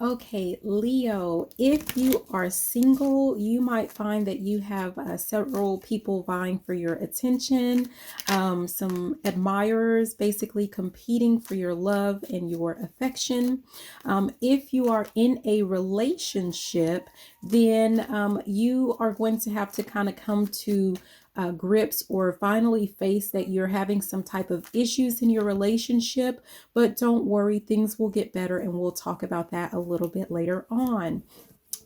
Okay, Leo, if you are single, you might find that you have several people vying for your attention, some admirers basically competing for your love and your affection. If you are in a relationship, then you are going to have to kind of come to grips or finally face that you're having some type of issues in your relationship. But don't worry, things will get better, and we'll talk about that a little bit later on.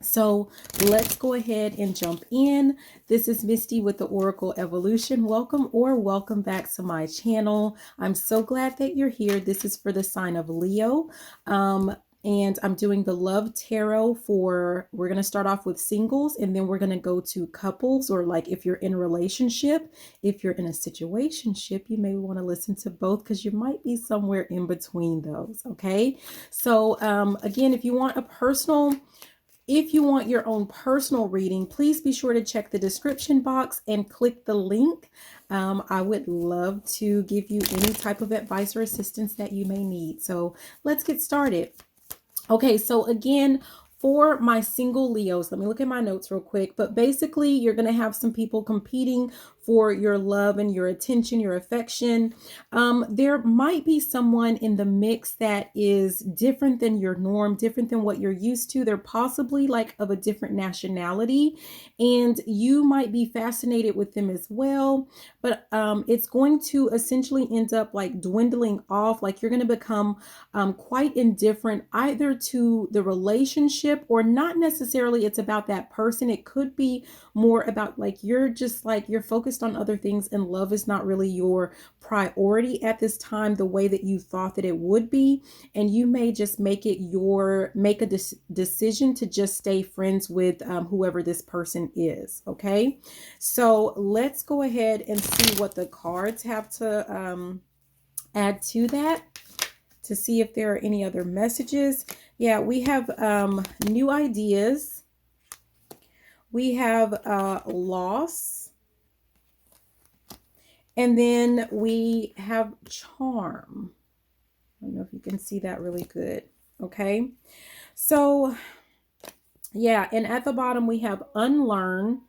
So let's go ahead and jump in. This is Misty with the Oracle Evolution. Welcome or welcome back to my channel. I'm so glad that you're here. This is for the sign of Leo. And I'm doing the love tarot we're going to start off with singles, and then we're going to go to couples, or like if you're in a relationship. If you're in a situationship, you may want to listen to both because you might be somewhere in between those. Okay. So again, if you want your own personal reading, please be sure to check the description box and click the link. I would love to give you any type of advice or assistance that you may need. So let's get started. Okay, so again, for my single Leos, let me look at my notes real quick. But basically, you're going to have some people competing for your love and your attention, your affection. There might be someone in the mix that is different than your norm, different than what you're used to. They're possibly like of a different nationality, and you might be fascinated with them as well. But it's going to essentially end up like dwindling off. Like you're going to become quite indifferent either to the relationship, or not necessarily it's about that person. It could be more about like you're focused on other things, and love is not really your priority at this time the way that you thought that it would be. And you may just make a decision to just stay friends with whoever this person is. Okay, so let's go ahead and see what the cards have to add to that, to see if there are any other messages. Yeah, we have new ideas. We have loss. And then we have charm. I don't know if you can see that really good. Okay. So, yeah. And at the bottom, we have unlearn.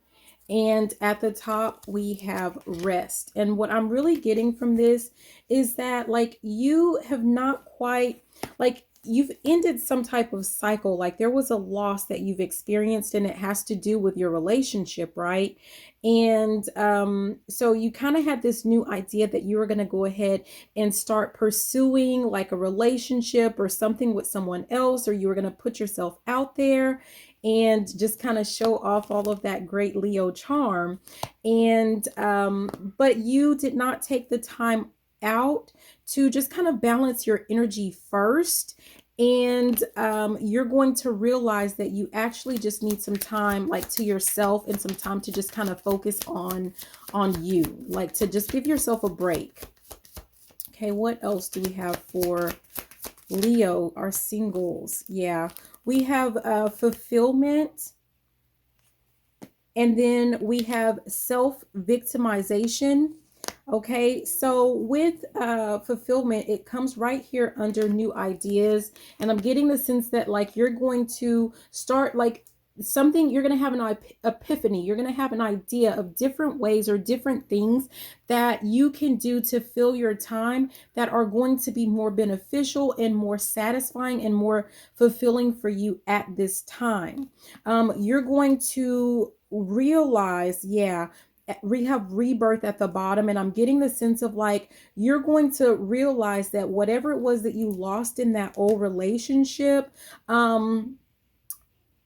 And at the top, we have rest. And what I'm really getting from this is that like you have not quite, like you've ended some type of cycle. Like there was a loss that you've experienced, and it has to do with your relationship, right? And so you kind of had this new idea that you were going to go ahead and start pursuing like a relationship or something with someone else, or you were going to put yourself out there and just kind of show off all of that great Leo charm. And but you did not take the time out to just kind of balance your energy first. And you're going to realize that you actually just need some time like to yourself, and some time to just kind of focus on you, like to just give yourself a break. Okay, what else do we have for Leo, our singles? Yeah, we have fulfillment, and then we have self-victimization. Okay, so with fulfillment, it comes right here under new ideas. And I'm getting the sense that like you're going to start like something, you're going to have an epiphany. You're going to have an idea of different ways or different things that you can do to fill your time that are going to be more beneficial and more satisfying and more fulfilling for you at this time. You're going to realize, yeah, we have rebirth at the bottom, and I'm getting the sense of like you're going to realize that whatever it was that you lost in that old relationship,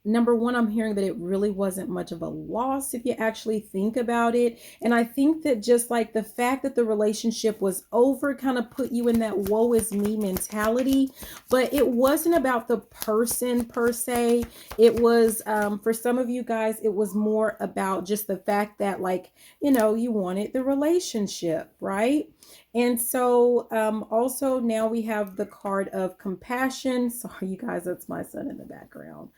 number one, I'm hearing that it really wasn't much of a loss if you actually think about it. And I think that just like the fact that the relationship was over kind of put you in that woe is me mentality. But it wasn't about the person per se. It was, for some of you guys, it was more about just the fact that like, you know, you wanted the relationship, right? And so also now we have the card of compassion. Sorry, you guys, that's my son in the background.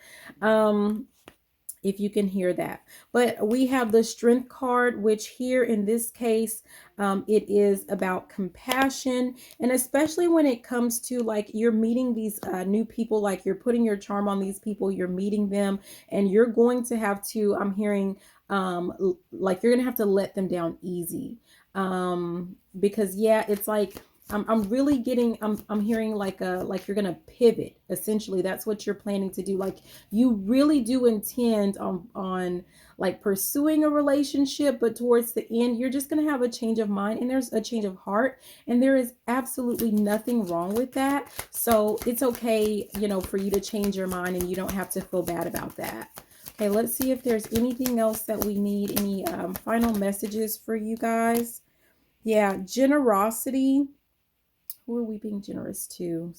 if you can hear that. But we have the strength card, which here in this case, it is about compassion. And especially when it comes to like you're meeting these new people, like you're putting your charm on these people, you're meeting them, and you're going to have to, I'm hearing, like you're going to have to let them down easy. Because yeah, it's like, I'm really getting, I'm hearing like you're gonna pivot. Essentially, that's what you're planning to do. Like you really do intend on like pursuing a relationship, but towards the end, you're just gonna have a change of mind and there's a change of heart, and there is absolutely nothing wrong with that. So it's okay, you know, for you to change your mind, and you don't have to feel bad about that. Okay, let's see if there's anything else that we need. Any final messages for you guys? Yeah, generosity. Who are we being generous to?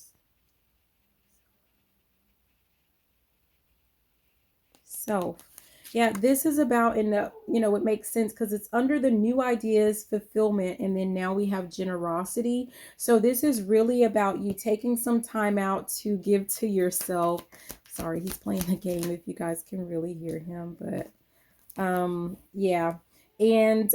Self. Yeah, this is about, in the, you know, it makes sense because it's under the new ideas, fulfillment, and then now we have generosity. So this is really about you taking some time out to give to yourself. Sorry, he's playing a game if you guys can really hear him, but yeah. And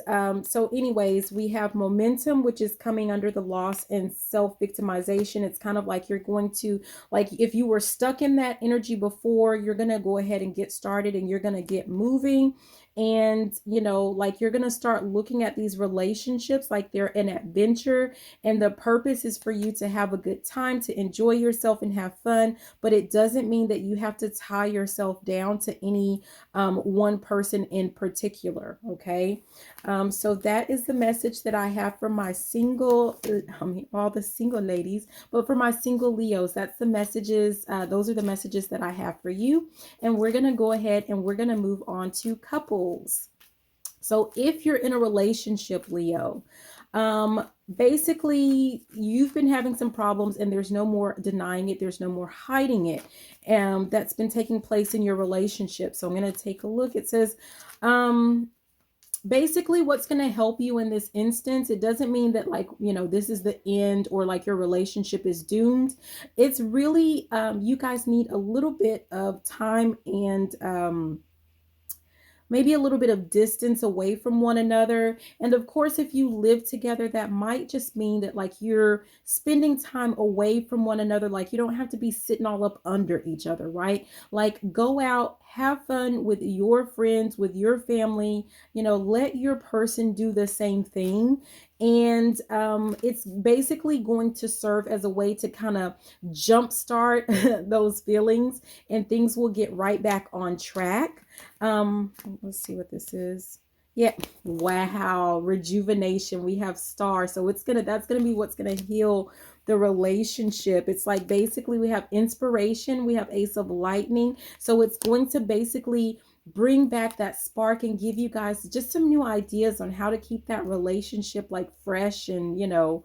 so anyways, we have momentum, which is coming under the loss and self-victimization. It's kind of like you're going to, like if you were stuck in that energy before, you're going to go ahead and get started, and you're going to get moving. And you know, like you're going to start looking at these relationships like they're an adventure, and the purpose is for you to have a good time, to enjoy yourself and have fun. But it doesn't mean that you have to tie yourself down to any one person in particular. Okay. So that is the message that I have for my single, all the single ladies, but for my single Leos, that's the messages. Those are the messages that I have for you. And we're going to go ahead and we're going to move on to couples. So if you're in a relationship, Leo, basically you've been having some problems, and there's no more denying it, there's no more hiding it, that's been taking place in your relationship. So I'm going to take a look. It says basically what's going to help you in this instance, it doesn't mean that like, you know, this is the end or like your relationship is doomed. It's really you guys need a little bit of time and maybe a little bit of distance away from one another. And of course, if you live together, that might just mean that like you're spending time away from one another. Like you don't have to be sitting all up under each other, right? Like go out, have fun with your friends, with your family, you know, let your person do the same thing. And it's basically going to serve as a way to kind of jumpstart those feelings, and things will get right back on track. Let's see what this is. Yeah, wow, rejuvenation. We have star, so that's gonna be what's gonna heal the relationship. It's like basically we have inspiration, we have ace of lightning, so it's going to basically bring back that spark and give you guys just some new ideas on how to keep that relationship like fresh and, you know,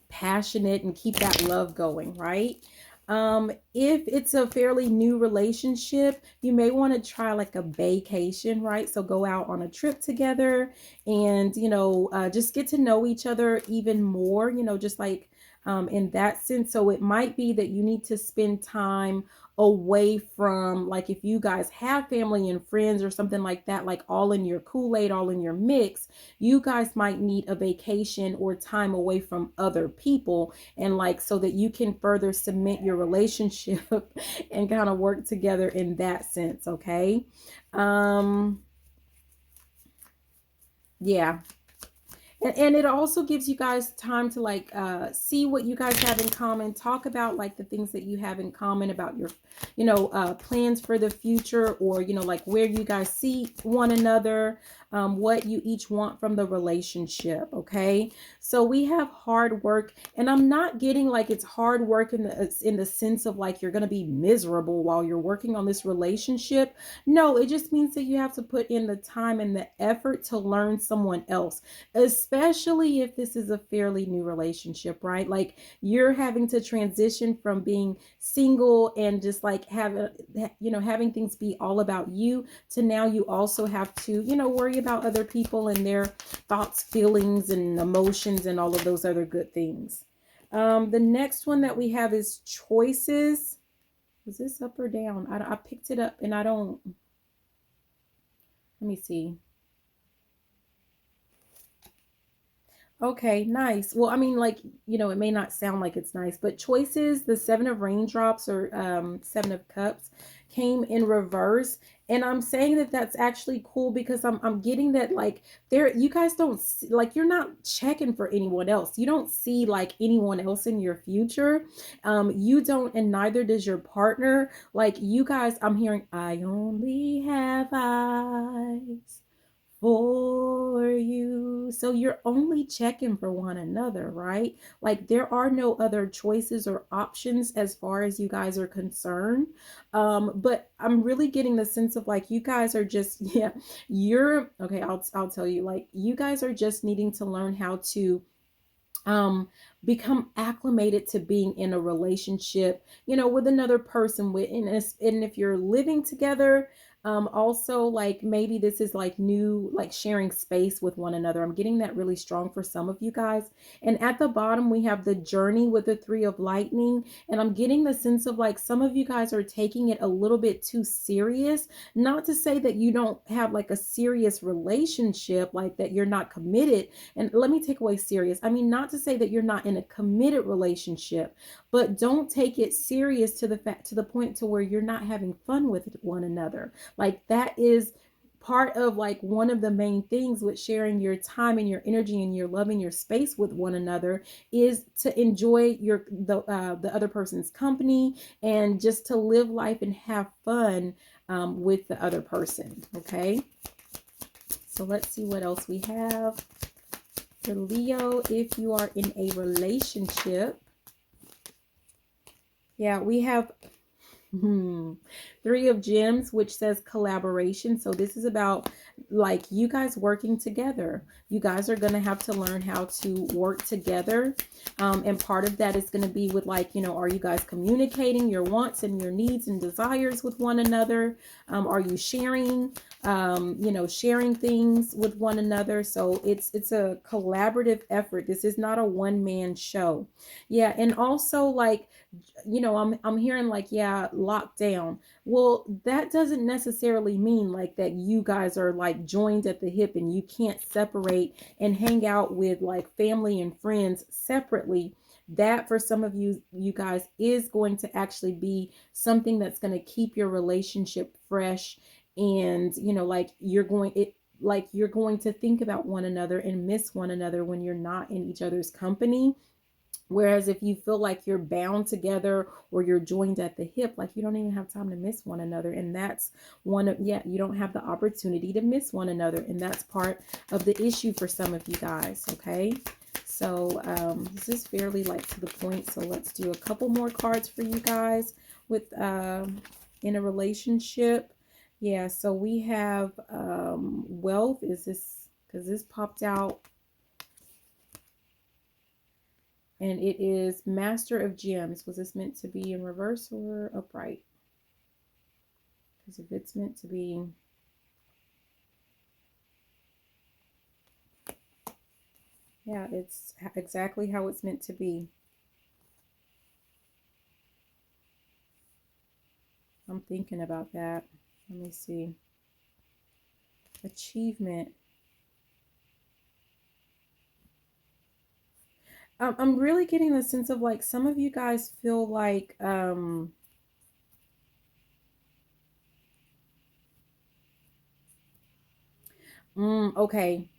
passionate, and keep that love going, right? If it's a fairly new relationship, you may want to try like a vacation, right? So go out on a trip together, and, you know, just get to know each other even more, you know, just like in that sense. So it might be that you need to spend time away from, like if you guys have family and friends or something like that, like all in your Kool-Aid, all in your mix, you guys might need a vacation or time away from other people, and like so that you can further cement your relationship and kind of work together in that sense. Okay. Yeah. And it also gives you guys time to like see what you guys have in common, talk about like the things that you have in common about your, you know, plans for the future, or, you know, like where you guys see one another, what you each want from the relationship. Okay. So we have hard work, and I'm not getting like it's hard work in the sense of like you're going to be miserable while you're working on this relationship. No, it just means that you have to put in the time and the effort to learn someone else, especially if this is a fairly new relationship, right? Like you're having to transition from being single and just like having, you know, having things be all about you, to now you also have to, you know, worry about other people and their thoughts, feelings, and emotions, and all of those other good things. The next one that we have is choices. Was this up or down? I picked it up and I don't, let me see. Okay, nice. Well, I mean, like, it may not sound like it's nice, but choices, the seven of raindrops or seven of cups came in reverse. And I'm saying that that's actually cool because I'm getting that like you guys don't see, like you're not checking for anyone else. You don't see like anyone else in your future. You don't, and neither does your partner. Like you guys, I'm hearing, I only have eyes for you. So you're only checking for one another, right? Like there are no other choices or options as far as you guys are concerned. But I'm really getting the sense of like you guys are just yeah, you're okay, I'll tell you like you guys are just needing to learn how to um become acclimated to being in a relationship, with another person, and if you're living together, also like maybe this is like new, like sharing space with one another. I'm getting that really strong for some of you guys. And at the bottom we have the journey with the three of lightning, and I'm getting the sense of like some of you guys are taking it a little bit too serious. Not to say that you don't have like a serious relationship, like that you're not committed. And let me take away serious. I mean, not to say that you're not in a committed relationship, but don't take it serious to the point to where you're not having fun with one another. Like that is part of like one of the main things with sharing your time and your energy and your love and your space with one another is to enjoy the other person's company and just to live life and have fun with the other person. Okay, so let's see what else we have. For Leo, if you are in a relationship, yeah, we have Three of Gems, which says collaboration. So this is about like you guys working together. You guys are going to have to learn how to work together. And part of that is going to be with like, are you guys communicating your wants and your needs and desires with one another? Are you sharing, sharing things with one another? So it's a collaborative effort. This is not a one-man show. Yeah. And also like, I'm hearing like, yeah, lockdown. Well, that doesn't necessarily mean like that you guys are like joined at the hip and you can't separate and hang out with like family and friends separately. That for some of you guys is going to actually be something that's going to keep your relationship fresh. And like you're going to think about one another and miss one another when you're not in each other's company. Whereas if you feel like you're bound together or you're joined at the hip, like you don't even have time to miss one another. And that's you don't have the opportunity to miss one another. And that's part of the issue for some of you guys. Okay. So this is fairly like to the point. So let's do a couple more cards for you guys with in a relationship. Yeah. So we have wealth. Is this because this popped out? And it is Master of Gems. Was this meant to be in reverse or upright? Because if it's meant to be... yeah, it's exactly how it's meant to be. I'm thinking about that. Let me see. Achievement. I'm really getting the sense of like some of you guys feel like okay,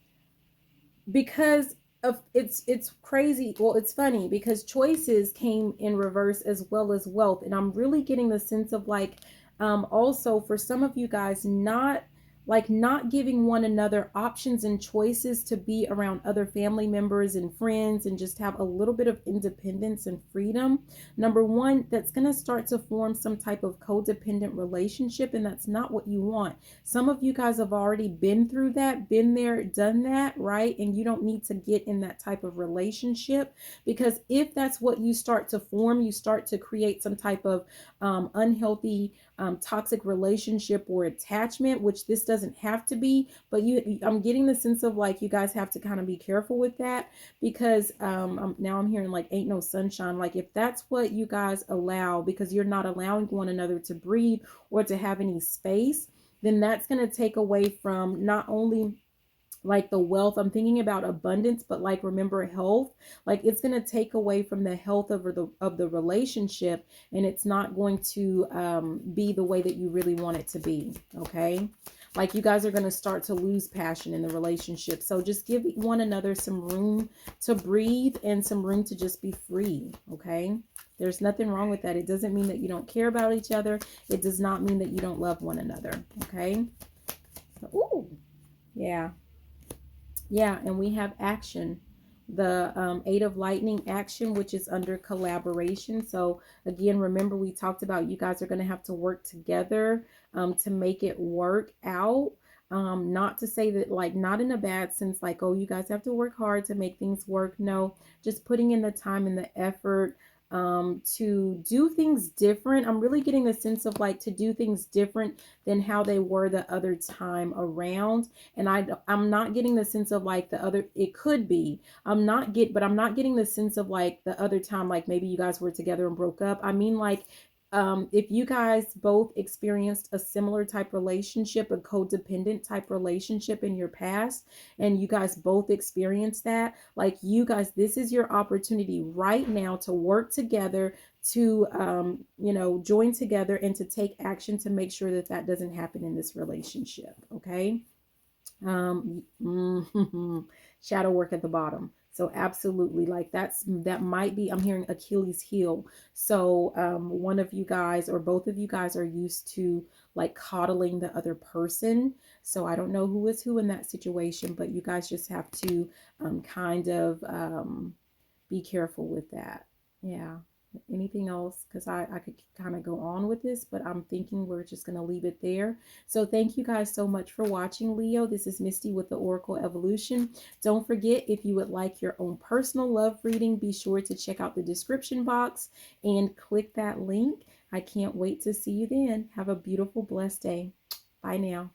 because of it's crazy. Well, it's funny because choices came in reverse as well as wealth, and I'm really getting the sense of like also for some of you guys not giving one another options and choices to be around other family members and friends and just have a little bit of independence and freedom. Number one, that's going to start to form some type of codependent relationship, and that's not what you want. Some of you guys have already been through that, been there, done that, right? And you don't need to get in that type of relationship, because if that's what you start to form, you start to create some type of unhealthy toxic relationship or attachment, which this doesn't have to be, but I'm getting the sense of like you guys have to kind of be careful with that, because now I'm hearing like ain't no sunshine. Like if that's what you guys allow, because you're not allowing one another to breathe or to have any space, then that's going to take away from not only like the wealth. I'm thinking about abundance, but like remember health. Like it's going to take away from the health of the relationship, and it's not going to be the way that you really want it to be. Okay, like you guys are going to start to lose passion in the relationship. So just give one another some room to breathe and some room to just be free. Okay, there's nothing wrong with that. It doesn't mean that you don't care about each other. It does not mean that you don't love one another. Okay, so, ooh, yeah. Yeah, and we have action, the Eight of Lightning action, which is under collaboration. So again, remember we talked about you guys are going to have to work together to make it work out. Not to say that like not in a bad sense, like, oh, you guys have to work hard to make things work. No, just putting in the time and the effort to do things different. I'm really getting the sense of like to do things different than how they were the other time around. And I'm not getting the sense of like the other, it could be, but I'm not getting the sense of like the other time, like maybe you guys were together and broke up. I mean, like, if you guys both experienced a similar type relationship, a codependent type relationship in your past, and you guys both experienced that, like you guys, this is your opportunity right now to work together, to, join together and to take action to make sure that that doesn't happen in this relationship. Okay. Shadow work at the bottom. So absolutely, like that might be, I'm hearing Achilles heel. So one of you guys or both of you guys are used to like coddling the other person. So I don't know who is who in that situation, but you guys just have to kind of be careful with that. Yeah. Anything else? Because I could kind of go on with this, but I'm thinking we're just going to leave it there. So thank you guys so much for watching, Leo. This is Misty with the Oracle Evolution. Don't forget, if you would like your own personal love reading, be sure to check out the description box and click that link. I can't wait to see you then. Have a beautiful, blessed day. Bye now.